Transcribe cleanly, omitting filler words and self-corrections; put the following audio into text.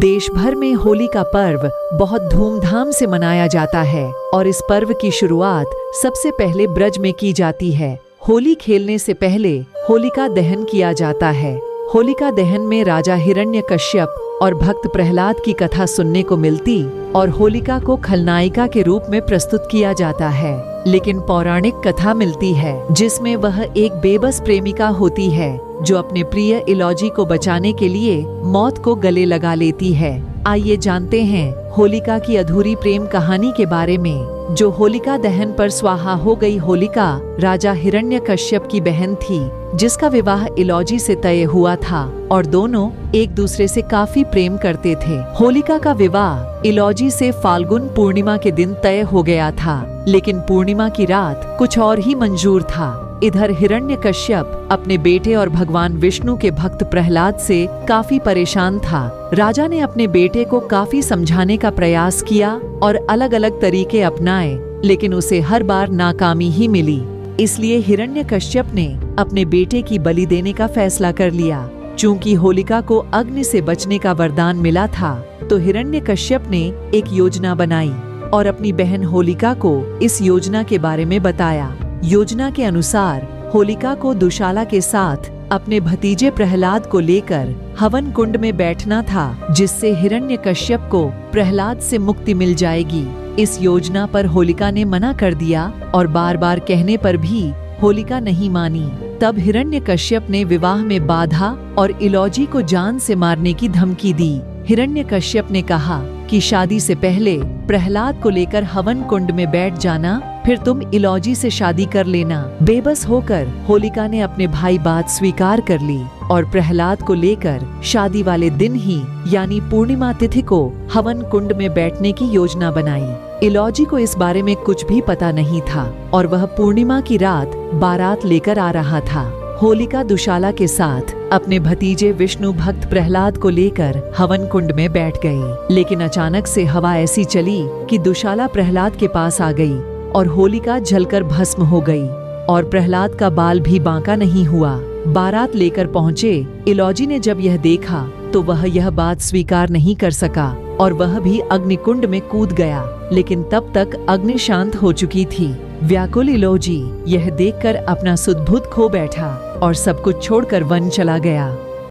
देश भर में होली का पर्व बहुत धूमधाम से मनाया जाता है और इस पर्व की शुरुआत सबसे पहले ब्रज में की जाती है। होली खेलने से पहले होलिका दहन किया जाता है। होलिका दहन में राजा हिरण्यकश्यप और भक्त प्रहलाद की कथा सुनने को मिलती और होलिका को खलनायिका के रूप में प्रस्तुत किया जाता है। लेकिन पौराणिक कथा मिलती है जिसमें वह एक बेबस प्रेमिका होती है जो अपने प्रिय इलौजी को बचाने के लिए मौत को गले लगा लेती है। आइए जानते हैं होलिका की अधूरी प्रेम कहानी के बारे में। जो होलिका दहन पर स्वाहा हो गई होलिका राजा हिरण्यकश्यप की बहन थी जिसका विवाह इलौजी से तय हुआ था और दोनों एक दूसरे से काफी प्रेम करते थे। होलिका का विवाह इलौजी से फाल्गुन पूर्णिमा के दिन तय हो गया था, लेकिन पूर्णिमा की रात कुछ और ही मंजूर था। इधर हिरण्यकश्यप अपने बेटे और भगवान विष्णु के भक्त प्रहलाद से काफी परेशान था। राजा ने अपने बेटे को काफी समझाने का प्रयास किया और अलग अलग तरीके अपनाए, लेकिन उसे हर बार नाकामी ही मिली। इसलिए हिरण्यकश्यप ने अपने बेटे की बलि देने का फैसला कर लिया। चूंकि होलिका को अग्नि से बचने का वरदान मिला था, तो हिरण्यकश्यप ने एक योजना बनाई और अपनी बहन होलिका को इस योजना के बारे में बताया। योजना के अनुसार होलिका को दुशाला के साथ अपने भतीजे प्रहलाद को लेकर हवन कुंड में बैठना था, जिससे हिरण्यकश्यप को प्रहलाद से मुक्ति मिल जाएगी। इस योजना पर होलिका ने मना कर दिया और बार बार कहने पर भी होलिका नहीं मानी। तब हिरण्यकश्यप ने विवाह में बाधा और इलौजी को जान से मारने की धमकी दी। हिरण्यकश्यप ने कहा कि शादी से पहले प्रहलाद को लेकर हवन कुंड में बैठ जाना, फिर तुम इलौजी से शादी कर लेना। बेबस होकर होलिका ने अपने भाई बात स्वीकार कर ली और प्रहलाद को लेकर शादी वाले दिन ही यानी पूर्णिमा तिथि को हवन कुंड में बैठने की योजना बनाई। इलौजी को इस बारे में कुछ भी पता नहीं था और वह पूर्णिमा की रात बारात लेकर आ रहा था। होलिका दुशाला के साथ अपने भतीजे विष्णु भक्त प्रहलाद को लेकर हवन कुंड में बैठ गई, लेकिन अचानक से हवा ऐसी चली कि दुशाला प्रहलाद के पास आ गई और होलिका जलकर भस्म हो गई और प्रहलाद का बाल भी बांका नहीं हुआ। बारात लेकर पहुँचे इलौजी ने जब यह देखा तो वह यह बात स्वीकार नहीं कर सका और वह भी अग्निकुंड में कूद गया, लेकिन तब तक अग्नि शांत हो चुकी थी। व्याकुल इलौजी यह देखकर अपना सुध बुध खो बैठा और सब कुछ छोड़कर वन चला गया।